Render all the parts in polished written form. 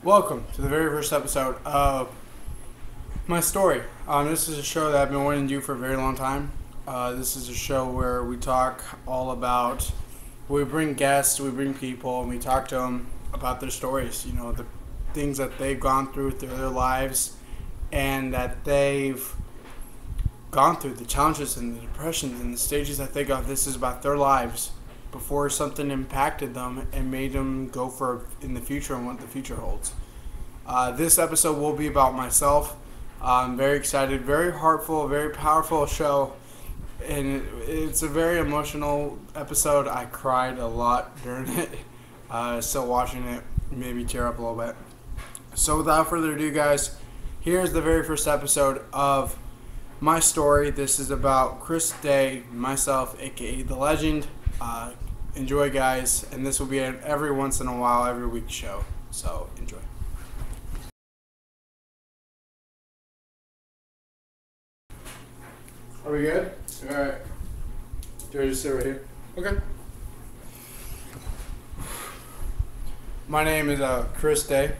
Welcome to the very first episode of my story. This is a show that I've been wanting to do for a very long time. This is a show where we talk all about, we bring guests, we bring people, and we talk to them about their stories. You know, the things that they've gone through their lives, and that they've gone through, the challenges and the depressions and the stages that they got. This is about their lives before something impacted them and made them go for in the future and what the future holds. This episode will be about myself. I'm very excited, very heartful, very powerful show, and it's a very emotional episode. I cried a lot during it. Still watching it, maybe tear up a little bit. So without further ado, guys, here's the very first episode of my story. This is about Chris Day, myself, aka The Legend. Enjoy, guys, and this will be an every once in a while, every week show. So enjoy. Are we good? All right. Do I just sit right here? Okay. My name is Chris Day.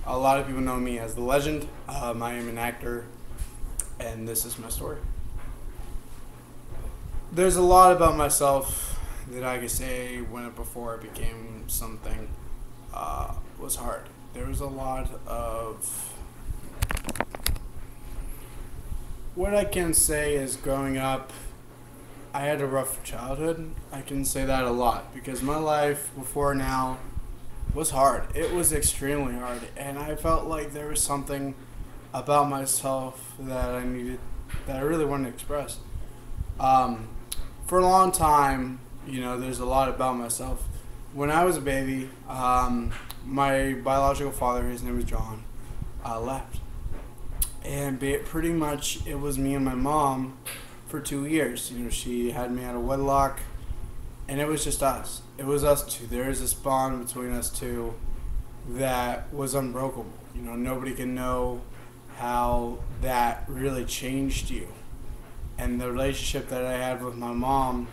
A lot of people know me as The Legend. I am an actor, and this is my story. There's a lot about myself that I could say when before it became something was hard. There was a lot of what I can say is growing up. I had a rough childhood. I can say that a lot because my life before now was hard. It was extremely hard, and I felt like there was something about myself that I really wanted to express. For a long time, there's a lot about myself. When I was a baby, my biological father, his name was John, left. And pretty much it was me and my mom for 2 years. She had me out of wedlock, and it was just us. It was us two. There is this bond between us two that was unbreakable. Nobody can know how that really changed you. And the relationship that I had with my mom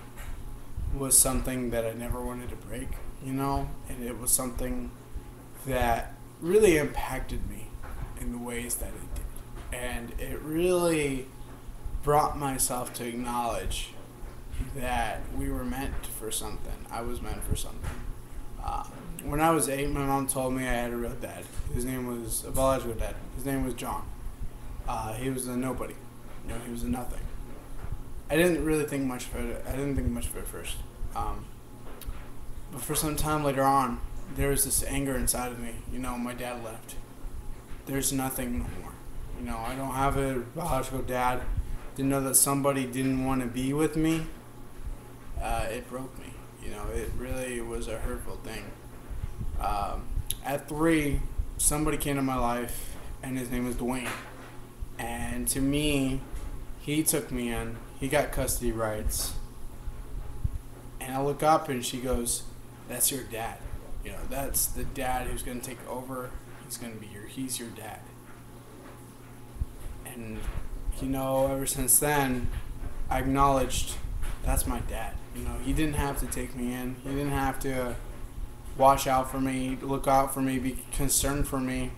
was something that I never wanted to break, and it was something that really impacted me in the ways that it did. And it really brought myself to acknowledge that we were meant for something. I was meant for something. When I was 8, my mom told me I had a real dad. His name was a biological dad. His name was John. He was a nobody. He was a nothing. I didn't really think much of it. I didn't think much of it at first. But for some time later on, there was this anger inside of me. My dad left. There's nothing no more. I don't have a biological dad. To know that somebody didn't want to be with me, it broke me. It really was a hurtful thing. At 3, somebody came to my life, and his name was Dwayne. And to me, he took me in. He got custody rights. And I look up and she goes, "That's your dad. That's the dad who's going to take over. He's your dad." And, ever since then, I acknowledged that's my dad. He didn't have to take me in. He didn't have to watch out for me, look out for me, be concerned for me.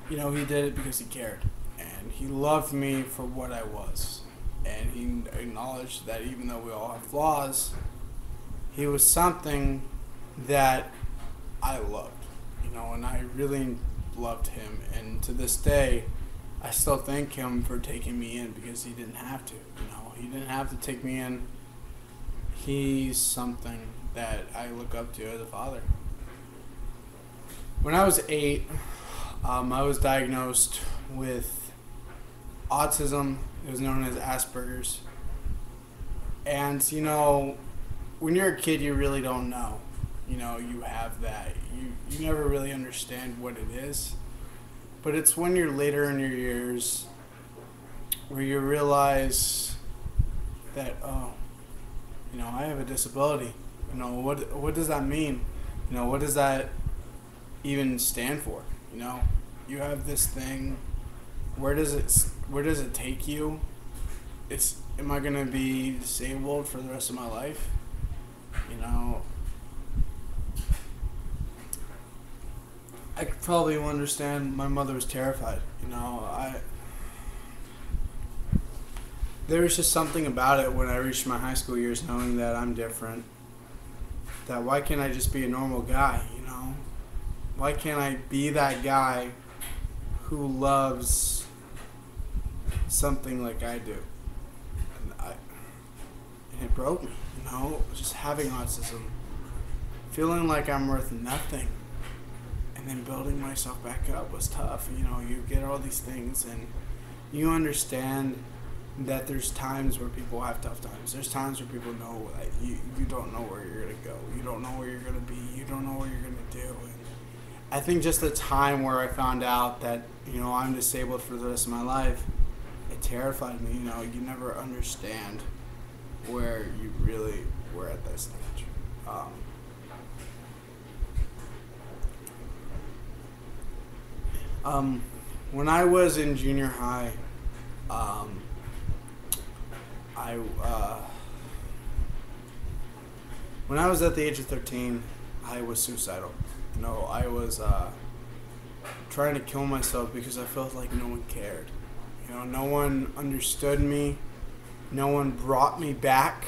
He did it because he cared. And he loved me for what I was. And he acknowledged that even though we all have flaws, he was something that I loved, and I really loved him. And to this day, I still thank him for taking me in because he didn't have to, he didn't have to take me in. He's something that I look up to as a father. When I was 8, I was diagnosed with autism. It was known as Asperger's. And, when you're a kid, you really don't know. You have that. You never really understand what it is. But it's when you're later in your years where you realize that, I have a disability. What does that mean? What does that even stand for? You have this thing. Where does it take you? Am I gonna be disabled for the rest of my life? I could probably understand my mother was terrified. There was just something about it when I reached my high school years, knowing that I'm different. That why can't I just be a normal guy, Why can't I be that guy who loves something like I do? And it broke me, just having autism, feeling like I'm worth nothing, and then building myself back up was tough. You get all these things, and you understand that there's times where people have tough times. There's times where people know that you don't know where you're going to go. You don't know where you're going to be. You don't know what you're going to do. And I think just the time where I found out that, I'm disabled for the rest of my life, it terrified me. You never understand where you really were at that stage. When I was in junior high, when I was at the age of 13, I was suicidal. I was trying to kill myself because I felt like no one cared. No one understood me. No one brought me back.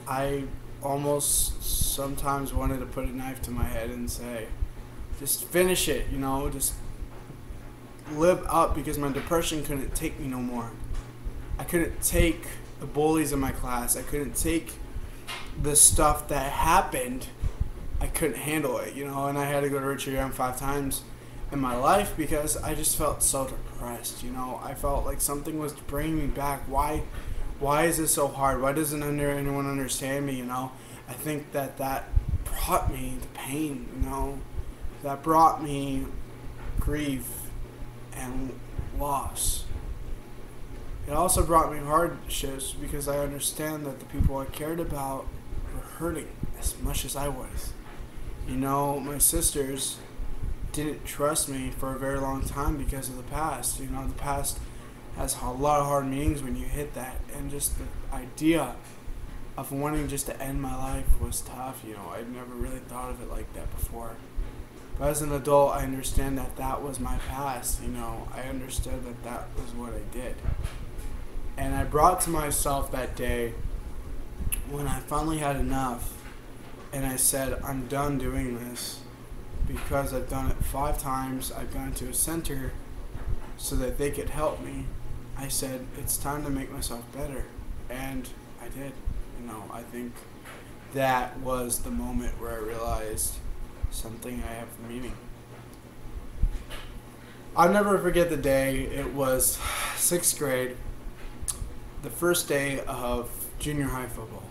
I almost sometimes wanted to put a knife to my head and say, just finish it, just live up, because my depression couldn't take me no more. I couldn't take the bullies in my class. I couldn't take the stuff that happened. I couldn't handle it, and I had to go to Richard Young 5 times in my life because I just felt so depressed. I felt like something was bringing me back. Why is it so hard? Why doesn't anyone understand me? I think that brought me the pain. That brought me grief and loss. It also brought me hardships because I understand that the people I cared about were hurting as much as I was. My sisters didn't trust me for a very long time because of the past. The past has a lot of hard meanings when you hit that. And just the idea of wanting just to end my life was tough. I'd never really thought of it like that before. But as an adult, I understand that was my past. I understood that was what I did. And I brought to myself that day when I finally had enough, and I said, I'm done doing this because I've done it 5 times. I've gone to a center so that they could help me. I said, it's time to make myself better. And I did. I think that was the moment where I realized something I have meaning. I'll never forget the day. It was 6th grade, the first day of junior high football.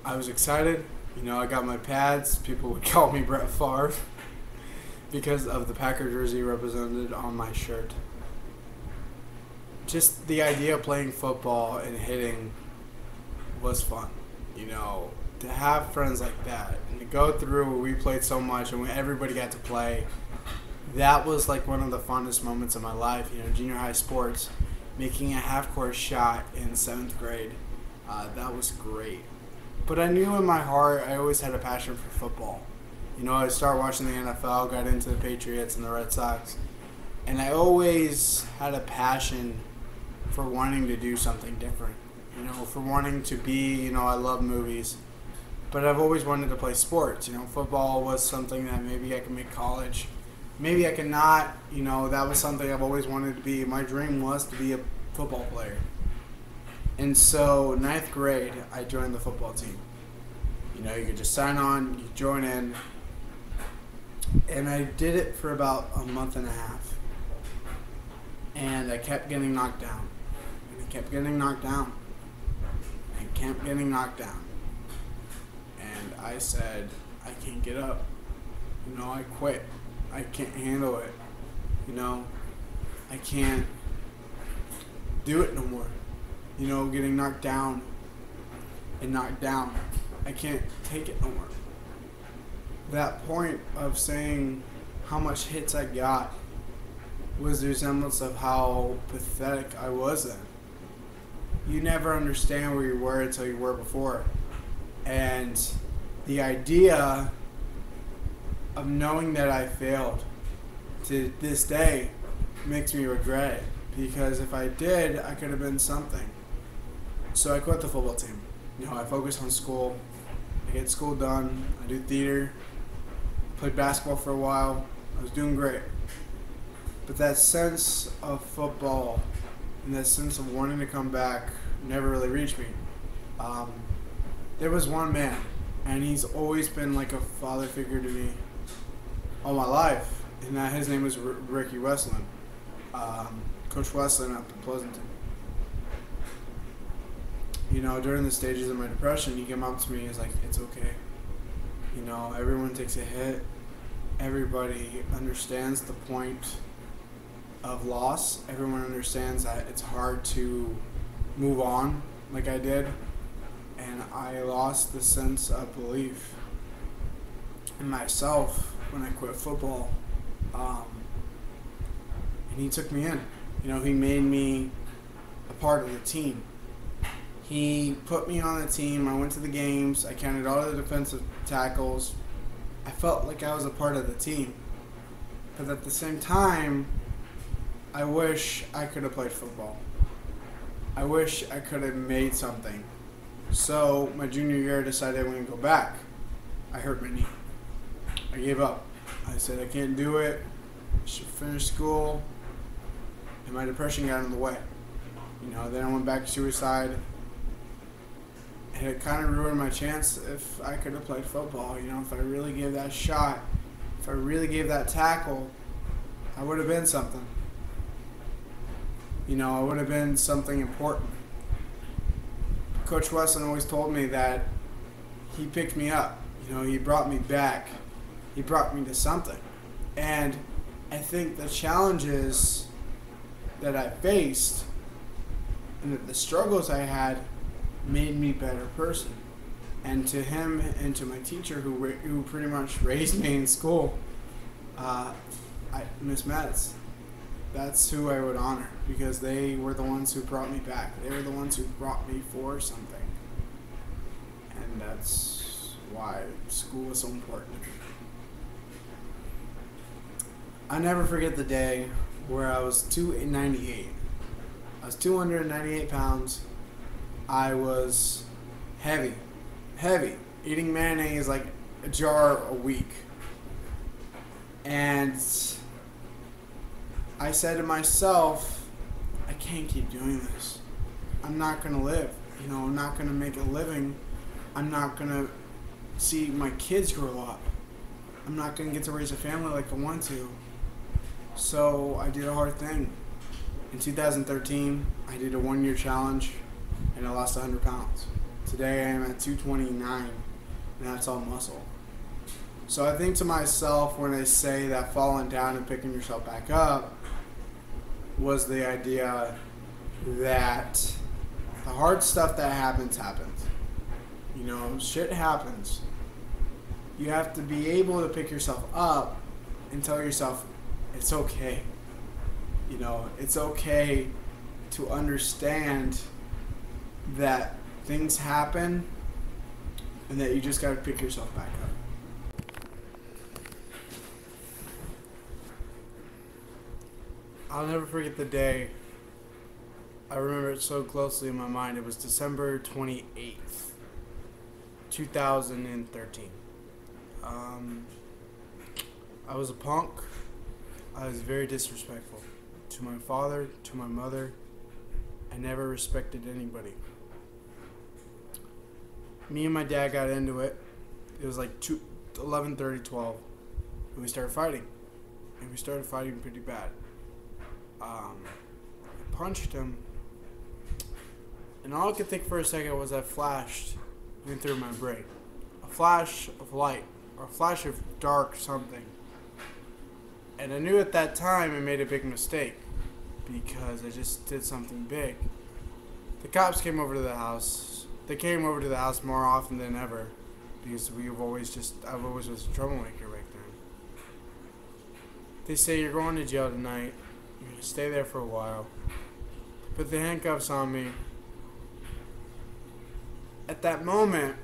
I was excited. I got my pads. People would call me Brett Favre because of the Packer jersey represented on my shirt. Just the idea of playing football and hitting was fun. To have friends like that and to go through where we played so much and when everybody got to play, that was like one of the fondest moments of my life. Junior high sports, making a half-court shot in 7th grade, that was great. But I knew in my heart I always had a passion for football. I started watching the NFL, got into the Patriots and the Red Sox, and I always had a passion for wanting to do something different. For wanting to be, I love movies, but I've always wanted to play sports. Football was something that maybe I could make college. Maybe I could not. That was something I've always wanted to be. My dream was to be a football player. And so, 9th grade, I joined the football team. You could just sign on, you join in. And I did it for about a month and a half. And I kept getting knocked down. And I kept getting knocked down. And kept getting knocked down. And I said, I can't get up. I quit. I can't handle it. I can't do it no more. Getting knocked down and knocked down. I can't take it no more. That point of saying how much hits I got was the resemblance of how pathetic I was then. You never understand where you were until you were before. And the idea of knowing that I failed to this day makes me regret it. Because if I did, I could have been something. So I quit the football team. I focus on school. I get school done. I do theater. Played basketball for a while. I was doing great. But that sense of football and that sense of wanting to come back never really reached me. There was one man, and he's always been like a father figure to me all my life, and his name was Ricky Westland. Coach Westland up in Pleasanton. During the stages of my depression, he came up to me and was like, it's okay. Everyone takes a hit. Everybody understands the point of loss. Everyone understands that it's hard to move on like I did. And I lost the sense of belief in myself when I quit football. And he took me in. He made me a part of the team. He put me on the team. I went to the games. I counted all the defensive tackles. I felt like I was a part of the team. But at the same time, I wish I could have played football. I wish I could have made something. So my junior year, I decided I wouldn't go back. I hurt my knee. I gave up. I said I can't do it. I should finish school. And my depression got in the way. Then I went back to suicide. And it kind of ruined my chance if I could have played football. If I really gave that shot, if I really gave that tackle, I would have been something. I would have been something important. Coach Weston always told me that he picked me up. He brought me back. He brought me to something. And I think the challenges that I faced and the struggles I had made me a better person. And to him and to my teacher who pretty much raised me in school, Miss Metz, that's who I would honor, because they were the ones who brought me back. They were the ones who brought me for something. And that's why school is so important to me. I never forget the day where I was 298. I was 298 pounds. I was heavy, eating mayonnaise like a jar a week. And I said to myself, I can't keep doing this. I'm not going to live. I'm not going to make a living. I'm not going to see my kids grow up. I'm not going to get to raise a family like I want to. So I did a hard thing. In 2013, I did a 1-year challenge, and I lost 100 pounds. Today I am at 229, and that's all muscle. So I think to myself when I say that falling down and picking yourself back up was the idea that the hard stuff that happens. Shit happens. You have to be able to pick yourself up and tell yourself it's okay. It's okay to understand that things happen and that you just got to pick yourself back up. I'll never forget the day. I remember it so closely in my mind. It was December 28th, 2013. I was a punk. I was very disrespectful to my father, to my mother. I never respected anybody. Me and my dad got into it. It was like 11:30, 12, and we started fighting. And we started fighting pretty bad. I punched him, and all I could think for a second was that flashed went through my brain. A flash of light, or a flash of dark something. And I knew at that time I made a big mistake, because I just did something big. The cops came over to the house. They came over to the house more often than ever, because I've always was a troublemaker back then. They say, you're going to jail tonight. You're going to stay there for a while. Put the handcuffs on me. At that moment,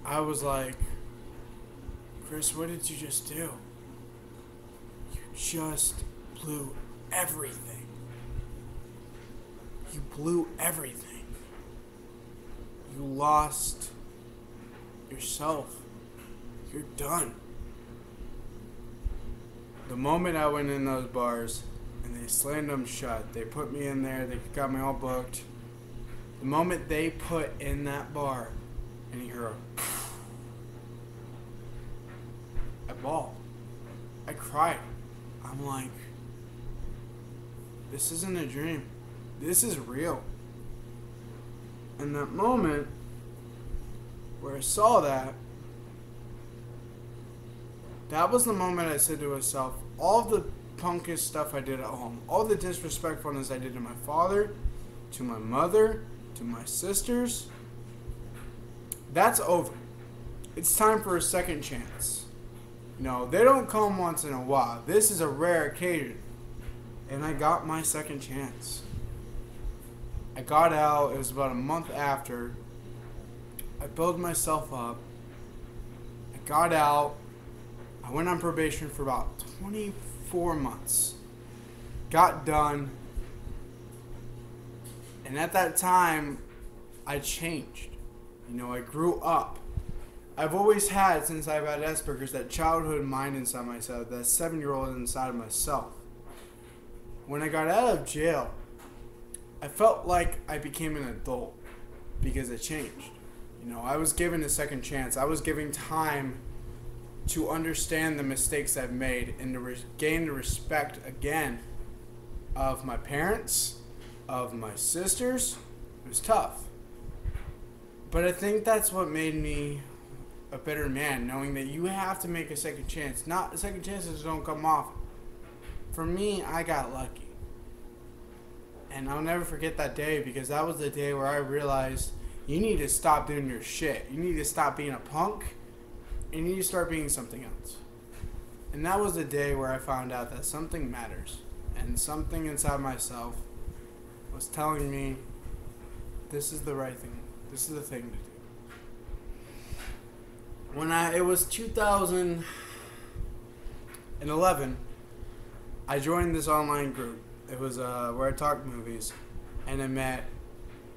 I was like, Chris, what did you just do? You just blew everything. You blew everything. You lost yourself. You're done. The moment I went in those bars and they slammed them shut, they put me in there, they got me all booked. The moment they put in that bar and you hear I bawled. I cried. I'm like, this isn't a dream. This is real. And that moment where I saw that, that was the moment I said to myself, all the punkish stuff I did at home, all the disrespectfulness I did to my father, to my mother, to my sisters, that's over. It's time for a second chance. They don't come once in a while. This is a rare occasion. And I got my second chance. I got out. It was about a month after. I built myself up. I got out. I went on probation for about 24 months. Got done. And at that time, I changed. I grew up. I've always had, since I've had Asperger's, that childhood mind inside myself, that 7-year-old inside of myself. When I got out of jail, I felt like I became an adult because it changed. I was given a second chance. I was given time to understand the mistakes I've made and to gain the respect again of my parents, of my sisters. It was tough. But I think that's what made me a better man, knowing that you have to make a second chance. Not second chances don't come off. For me, I got lucky. And I'll never forget that day because that was the day where I realized you need to stop doing your shit. You need to stop being a punk and you need to start being something else. And that was the day where I found out that something matters. And something inside myself was telling me this is the right thing. This is the thing to do. It was 2011, I joined this online group. It was where I talked movies, and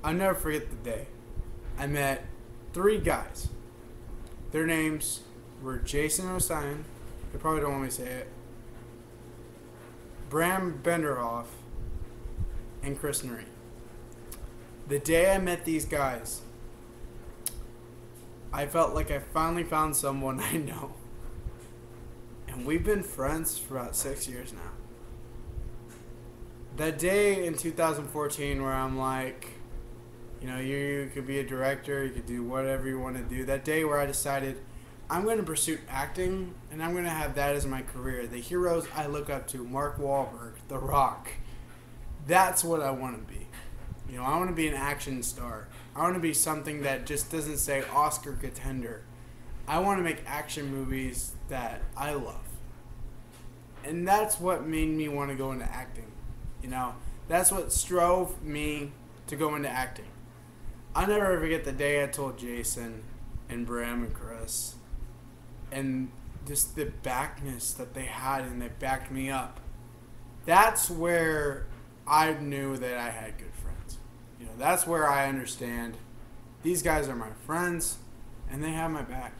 I'll never forget the day. I met 3 guys. Their names were Jason Osian, they probably don't want me to say it, Bram Benderhoff, and Chris Noreen. The day I met these guys, I felt like I finally found someone I know. And we've been friends for about 6 years now. That day in 2014 where I'm like, you could be a director, you could do whatever you want to do. That day where I decided I'm going to pursue acting and I'm going to have that as my career. The heroes I look up to, Mark Wahlberg, The Rock. That's what I want to be. I want to be an action star. I want to be something that just doesn't say Oscar contender. I want to make action movies that I love. And that's what made me want to go into acting. That's what strove me to go into acting. I'll never forget the day I told Jason and Bram and Chris and just the backness that they had and they backed me up. That's where I knew that I had good friends. That's where I understand these guys are my friends and they have my back.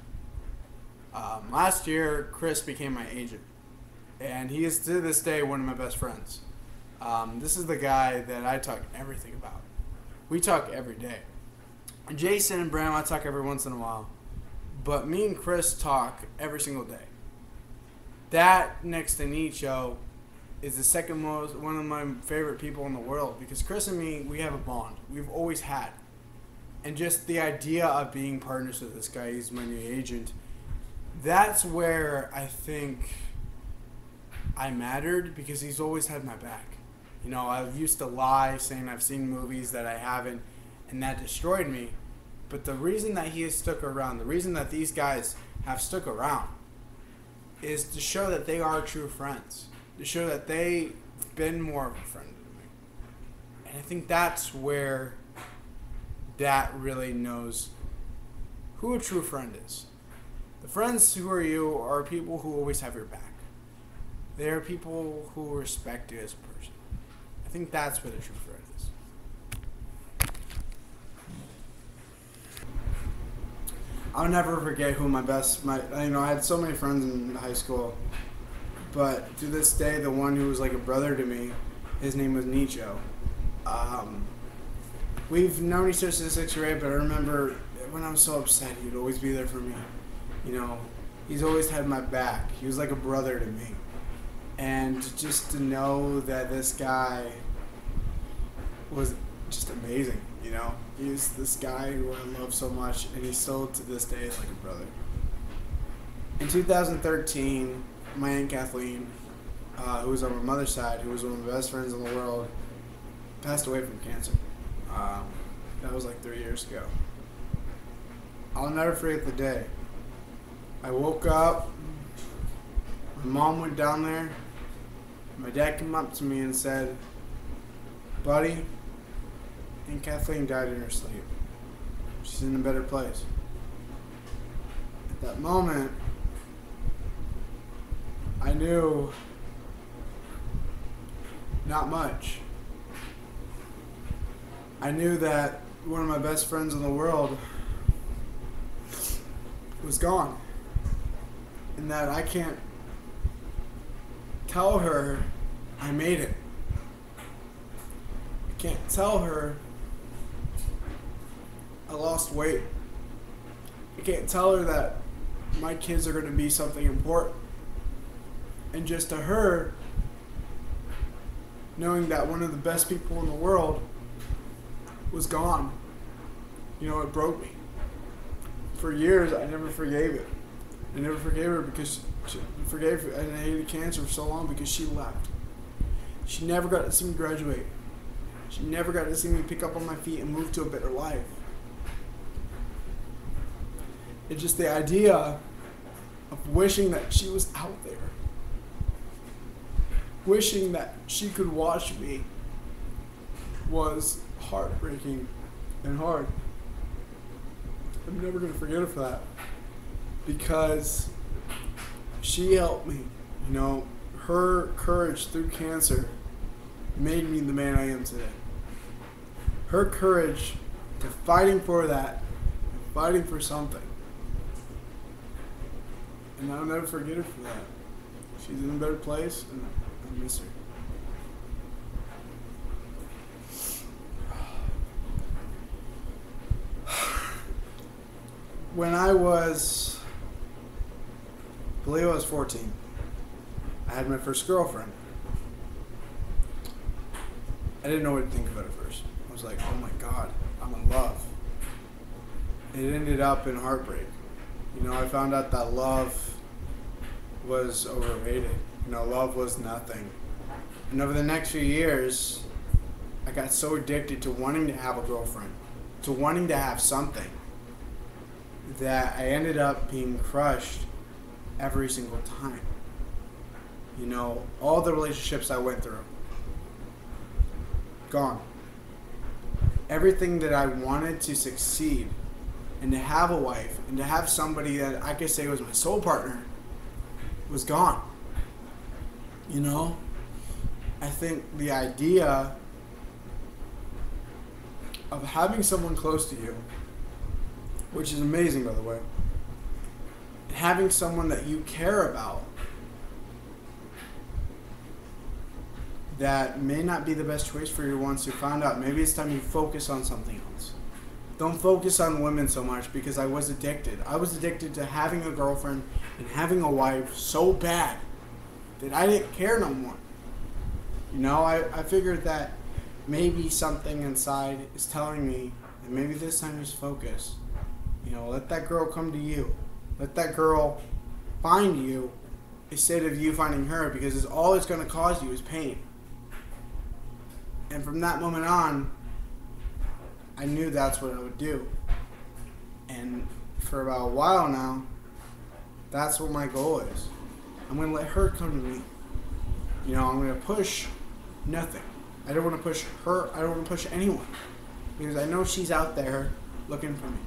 Last year, Chris became my agent, and he is to this day one of my best friends. This is the guy that I talk everything about. We talk every day. Jason and Bram, I talk every once in a while, but me and Chris talk every single day. That next to Nicho is the second most, one of my favorite people in the world, because Chris and me, we have a bond. We've always had. And just the idea of being partners with this guy, he's my new agent, that's where I think I mattered, because he's always had my back. I used to lie saying I've seen movies that I haven't, and that destroyed me. But the reason that he has stuck around, the reason that these guys have stuck around, is to show that they are true friends. To show that they've been more of a friend to me. And I think that's where that really knows who a true friend is. The friends who are you are people who always have your back. They are people who respect you as a person. I think that's where the true friend is. I'll never forget who I had so many friends in high school, but to this day, the one who was like a brother to me, his name was Nicho. We've known each other since 6th grade, but I remember when I was so upset, he would always be there for me. He's always had my back. He was like a brother to me. And just to know that this guy was just amazing, He's this guy who I love so much, and he still to this day is like a brother. In 2013, my Aunt Kathleen, who was on my mother's side, who was one of my best friends in the world, passed away from cancer. That was like 3 years ago. I'll never forget the day. I woke up, my mom went down there, my dad came up to me and said, "Buddy, Aunt Kathleen died in her sleep. She's in a better place." At that moment, I knew not much. I knew that one of my best friends in the world was gone, and that I can't tell her I made it. I can't tell her I lost weight. I can't tell her that my kids are going to be something important. And just to her, knowing that one of the best people in the world was gone, it broke me. For years, I never forgave it. I never forgave her because and I hated cancer for so long because she left. She never got to see me graduate. She never got to see me pick up on my feet and move to a better life. It's just the idea of wishing that she was out there. Wishing that she could watch me was heartbreaking and hard. I'm never going to forget her for that. Because she helped me. Her courage through cancer made me the man I am today. Her courage to fighting for that, and fighting for something. And I'll never forget her for that. She's in a better place, and I miss her. When I believe I was 14, I had my first girlfriend. I didn't know what to think of it at first. I was like, oh my God, I'm in love. It ended up in heartbreak. I found out that love was overrated. Love was nothing. And over the next few years, I got so addicted to wanting to have a girlfriend, to wanting to have something, that I ended up being crushed every single time. All the relationships I went through, gone. Everything that I wanted to succeed and to have a wife and to have somebody that I could say was my soul partner was gone. I think the idea of having someone close to you, which is amazing, by the way, and having someone that you care about that may not be the best choice for you once you found out. Maybe it's time you focus on something else. Don't focus on women so much, because I was addicted. I was addicted to having a girlfriend and having a wife so bad that I didn't care no more. I figured that maybe something inside is telling me that maybe this time just focus. Let that girl come to you. Let that girl find you instead of you finding her, because all it's going to cause you is pain. And from that moment on, I knew that's what I would do. And for about a while now, that's what my goal is. I'm going to let her come to me. I'm going to push nothing. I don't want to push her. I don't want to push anyone. Because I know she's out there looking for me.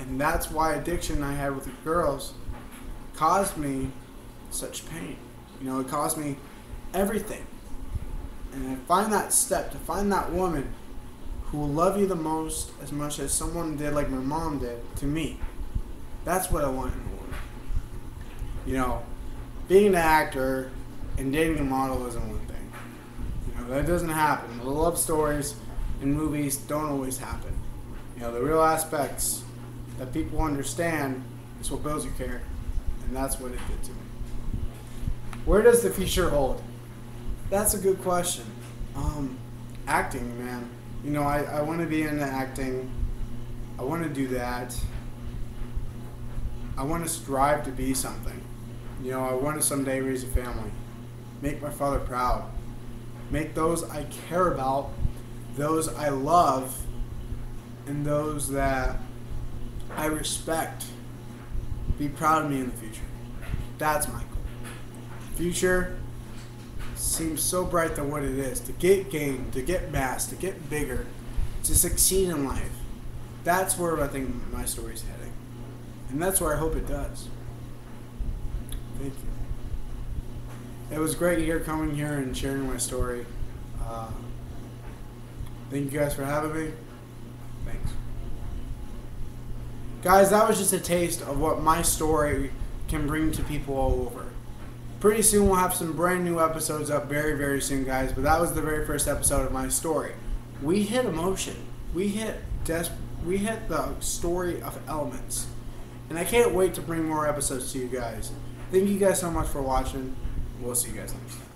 And that's why addiction I had with the girls caused me such pain. You know, it caused me everything. And I find that step, to find that woman who will love you the most as much as someone did, like my mom did, to me. That's what I want in a woman. You know, being an actor and dating a model isn't one thing. You know, that doesn't happen. The love stories in movies don't always happen. You know, the real aspects that people understand is what builds your character. And that's what it did to me. Where does the future hold? That's a good question. Acting, man. You know, I want to be into acting. I want to do that. I want to strive to be something. You know, I want to someday raise a family. Make my father proud. Make those I care about, those I love, and those that I respect be proud of me in the future. That's my goal. Future seems so bright than what it is. To get game, to get mass, to get bigger, to succeed in life. That's where I think my story's heading. And that's where I hope it does. Thank you. It was great coming here and sharing my story. Thank you guys for having me. Thanks. Guys, that was just a taste of what my story can bring to people all over. Pretty soon we'll have some brand new episodes up very, very soon, guys. But that was the very first episode of my story. We hit emotion. We hit the story of elements. And I can't wait to bring more episodes to you guys. Thank you guys so much for watching. We'll see you guys next time.